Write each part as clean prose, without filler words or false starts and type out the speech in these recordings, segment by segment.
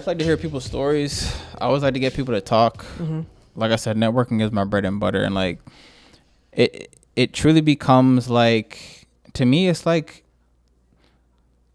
just like to hear people's stories. I always like to get people to talk. Mm-hmm. Like I said, networking is my bread and butter, and like it truly becomes like, to me, it's like,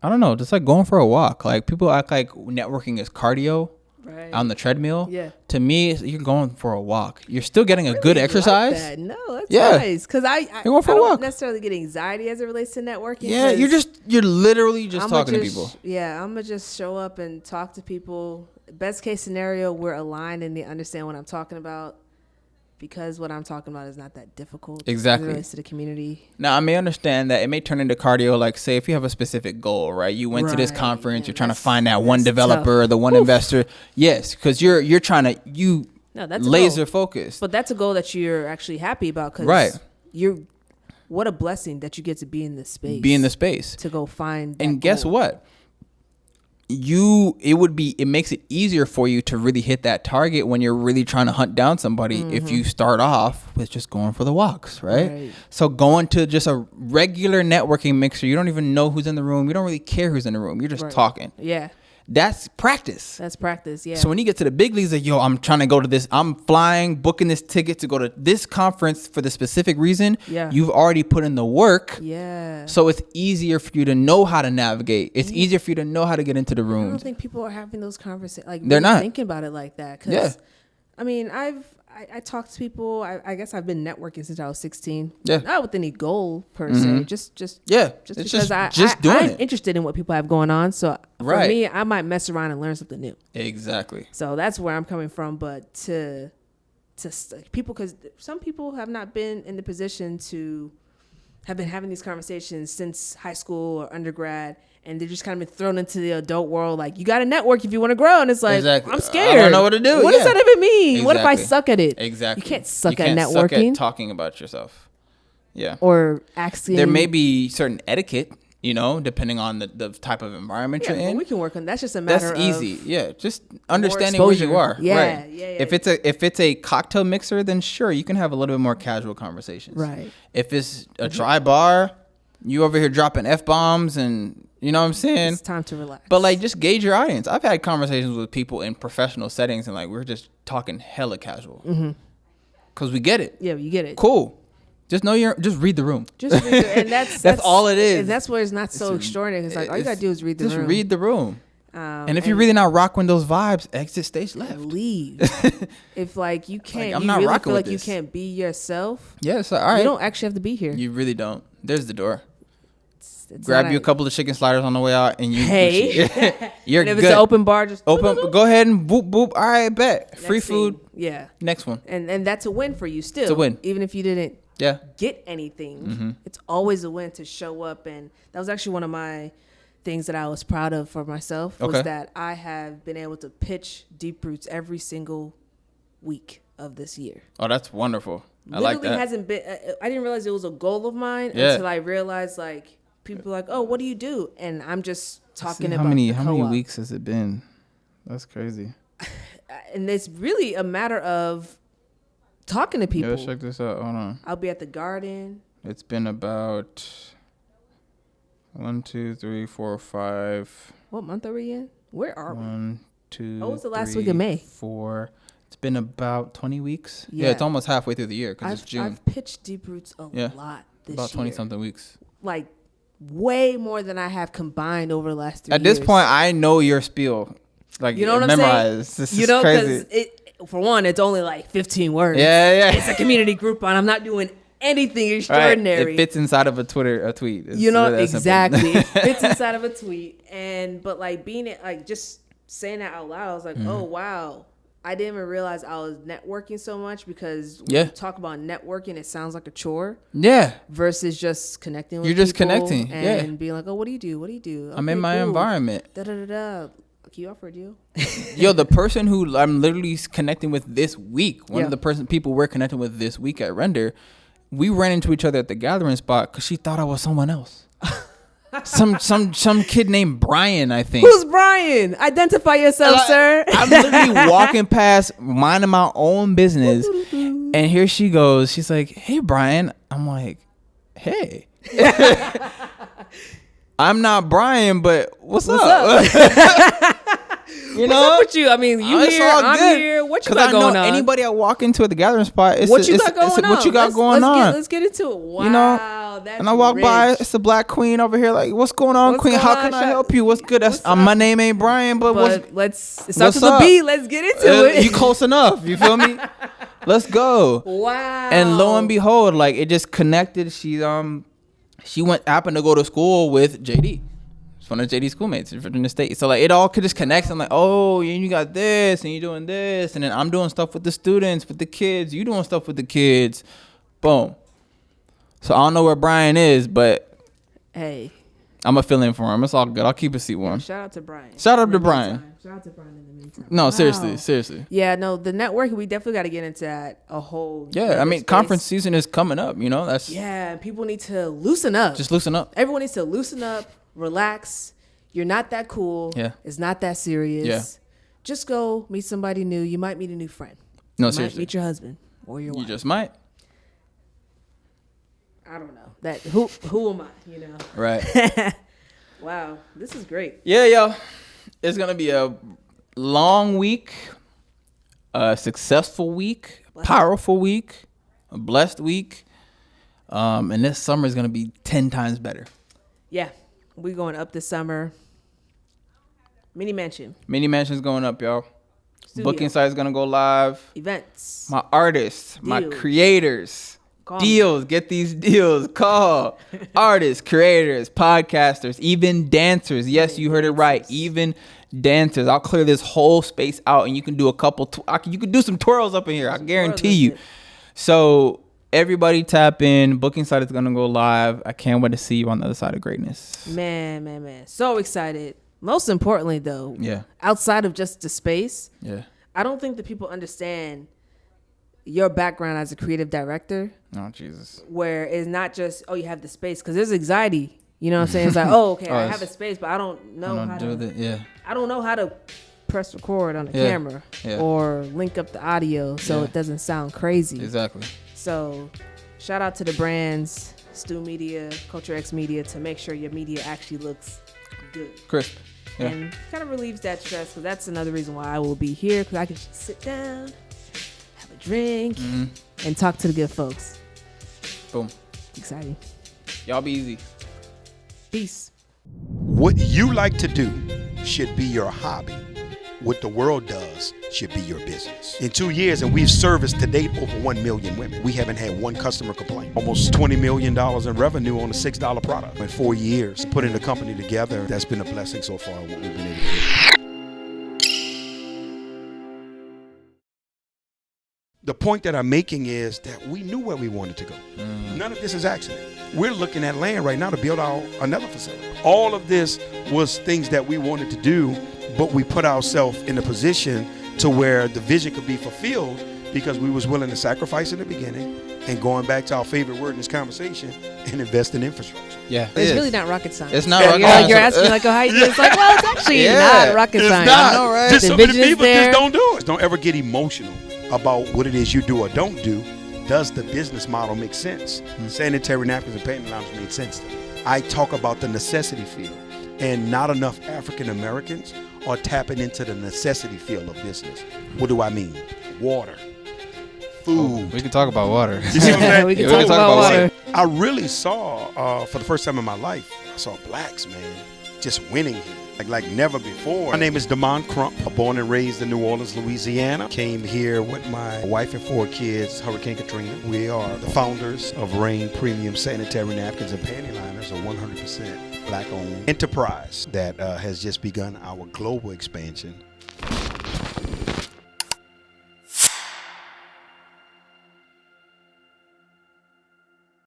I don't know, just like going for a walk. Like people act like networking is cardio. Right. On the treadmill. Yeah. To me, you're going for a walk. You're still getting a good exercise. Like that. No, that's nice. Because I don't necessarily get anxiety as it relates to networking. Yeah, you're literally just talking to people. Yeah, I'm gonna just show up and talk to people. Best case scenario, we're aligned and they understand what I'm talking about, because what I'm talking about is not that difficult. Exactly. As it relates to the community. Now, I may understand that it may turn into cardio. Like, say, if you have a specific goal, right? You went to this conference, you're trying to find that one developer or the one investor. Yes, because you're trying to that's laser focused. But that's a goal that you're actually happy about, because what a blessing that you get to be in this space. To go find that and guess goal. What? It makes it easier for you to really hit that target when you're really trying to hunt down somebody. Mm-hmm. If you start off with just going for the walks, right? So going to just a regular networking mixer, you don't even know who's in the room. You don't really care who's in the room. You're just talking. Yeah. That's practice. Yeah. So when you get to the big leagues, like, yo, I'm trying to go to this. I'm flying, booking this ticket to go to this conference for the specific reason. Yeah. You've already put in the work. Yeah. So it's easier for you to know how to navigate. It's easier for you to know how to get into the rooms. I don't think people are having those conversations. Like, they're not thinking about it like that. Cause, I mean, I talk to people. I guess I've been networking since I was 16. Yeah. Not with any goal per se. Just because I'm interested in what people have going on. So for me, I might mess around and learn something new. Exactly. So that's where I'm coming from. But to people, because some people have not been in the position to have been having these conversations since high school or undergrad. And they're just kind of been thrown into the adult world. Like, you got to network if you want to grow. And it's like, I'm scared. I don't know what to do. What does that even mean? What if I suck at it? Exactly. You can't suck at networking. Suck at talking about yourself. Yeah. Or asking. There may be certain etiquette, depending on the type of environment you're in. We can work on that. That's just a matter of. That's easy. Yeah. Just understanding where you are. Yeah. Right. Yeah. If it's a cocktail mixer, then sure, you can have a little bit more casual conversations. Right. If it's a dry bar, you over here dropping F-bombs and. You know what I'm saying? It's time to relax. But like, just gauge your audience. I've had conversations with people in professional settings, and like, we're just talking hella casual. Mm-hmm. Cause we get it. Yeah, you get it. Cool. Just read the room. And that's all it is. And that's where it's not so extraordinary. It's like all you gotta do is read the room. Just read the room. And if you're really not rocking those vibes, exit stage left. Leave. If like you can't, I'm you not really rocking feel like with you this. can't be yourself. Yes, all right. You don't actually have to be here. You really don't. There's the door. Grab you a couple of chicken sliders on the way out, and you're and if good. It's an open bar, just open. Go ahead and boop boop. All right, bet. Next Free food. Thing, yeah. Next one. And that's a win for you still. It's a win, even if you didn't. Yeah. Get anything. Mm-hmm. It's always a win to show up, and that was actually one of my things that I was proud of for myself was that I have been able to pitch Deep Roots every single week of this year. Oh, that's wonderful. I like that. Hasn't been. I didn't realize it was a goal of mine until I realized like. People are like, oh, what do you do? And I'm just talking about how many weeks has it been? That's crazy. And it's really a matter of talking to people. Let's check this out. Hold on. I'll be at the garden. It's been about 1, 2, 3, 4, 5. What month are we in? Where are we? 1, 2. What was the last week of May? 4. It's been about 20 weeks. Yeah, it's almost halfway through the year because it's June. I've pitched Deep Roots a lot this about 20 something weeks. Like way more than I have combined over the last 3 years. At this point, I know your spiel. Like, you know what memorized. I'm saying? This is crazy. Because for one, it's only like 15 words. Yeah. It's a community group on. I'm not doing anything extraordinary. Right. It fits inside of a tweet. It's exactly. It fits inside of a tweet. But like being it, like just saying that out loud, I was like, oh wow. I didn't even realize I was networking so much because when you talk about networking, it sounds like a chore. Yeah. Versus just connecting with people. You're just connecting. And being like, oh, what do you do? What do you do? I'm in my environment. Can you offer a deal? Yo, the person who I'm literally connecting with this week, one of the people we're connecting with this week at Render, we ran into each other at the gathering spot because she thought I was someone else. some kid named Brian, I think. Who's Brian? Identify yourself, sir. I'm literally walking past, minding my own business, and here she goes. She's like, "Hey, Brian." I'm like, "Hey." I'm not Brian, but what's up? You know, what's up with you? I mean, you here, I'm here. What you got going on? Anybody I walk into at the gathering spot, what you got going on? What you got going on? Let's get into it. Wow, you know, that's and I walk rich. by, it's a black queen over here. Like, what's going on, queen? How can I help you? What's good? My name ain't Brian, but let's start to the beat. Let's get into it. You close enough. You feel me? Let's go. Wow. And lo and behold, like it just connected. She happened to go to school with JD. It's one of JD's schoolmates in the state. So like it all could just connect. I'm like, oh, you got this and you doing this, and then I'm doing stuff with the students, with the kids. You doing stuff with the kids. Boom. So I don't know where Brian is, but hey, I'm gonna fill in for him. It's all good. I'll keep a seat warm. Shout out to Brian. Shout out to Brian. Shout out to Brian in the meantime. No, wow. seriously. Yeah, no, the networking, we definitely got to get into that a whole. Yeah, I mean, space. Conference season is coming up. You know, people need to loosen up. Just loosen up. Everyone needs to loosen up, relax. You're not that cool. Yeah. It's not that serious. Yeah. Just go meet somebody new. You might meet a new friend. No, you seriously. Might meet your husband or your wife. You just might. I don't know. That who am I? You know. Right. Wow, this is great. Yeah, yo, it's gonna be a long week, a successful week, powerful week, a blessed week, and this summer is gonna be 10 times better. Yeah, we're going up this summer. Mini mansion's going up, y'all. Studio. Booking site is gonna go live. Events. My artists, my creators. Deals, get these deals. Call artists, creators, podcasters, even dancers. Yes, you heard it right. Even dancers. I'll clear this whole space out, and you can do a couple. You can do some twirls up in here. I guarantee you. So everybody tap in. Booking site is gonna go live. I can't wait to see you on the other side of greatness. Man, so excited. Most importantly, though, outside of just the space, I don't think that people understand your background as a creative director. Oh, Jesus. Where it's not just, you have the space, because there's anxiety. You know what I'm saying? It's like, I have a space, but I don't know how to. I don't know how to press record on the camera or link up the audio so it doesn't sound crazy. Exactly. So, shout out to the brands, Stu Media, Culture X Media, to make sure your media actually looks good, crisp, and kind of relieves that stress. Because that's another reason why I will be here, because I can just sit down, have a drink, and talk to the good folks. Boom. Exciting. Y'all be easy. Peace. What you like to do should be your hobby. What the world does should be your business. In 2 years, and we've serviced to date over 1 million women, we haven't had one customer complain. Almost $20 million in revenue on a $6 product. In 4 years, putting the company together, that's been a blessing so far, what we've been able to do. The point that I'm making is that we knew where we wanted to go. None of this is accident. We're looking at land right now to build another facility. All of this was things that we wanted to do, but we put ourselves in a position to where the vision could be fulfilled because we was willing to sacrifice in the beginning and going back to our favorite word in this conversation and invest in infrastructure. Yeah, it's really not rocket science. It's not rocket science. You're asking like, how you do? It's like, well, it's actually not rocket science. Not. I know, right? Just so many people just don't do it. Don't ever get emotional about what it is you do or don't do. Does the business model make sense? Sanitary napkins and painting lounges made sense to me. I talk about the necessity field, and not enough African Americans are tapping into the necessity field of business. What do I mean? Water, food. We can talk about water. You see what I'm saying? we can talk about water. I really saw, for the first time in my life, I saw blacks, man, just winning here. Like never before. My name is Damon Crump. Born and raised in New Orleans, Louisiana. Came here with my wife and 4 kids, Hurricane Katrina. We are the founders of Rain Premium Sanitary Napkins and Panty Liners, a 100% black-owned enterprise that has just begun our global expansion.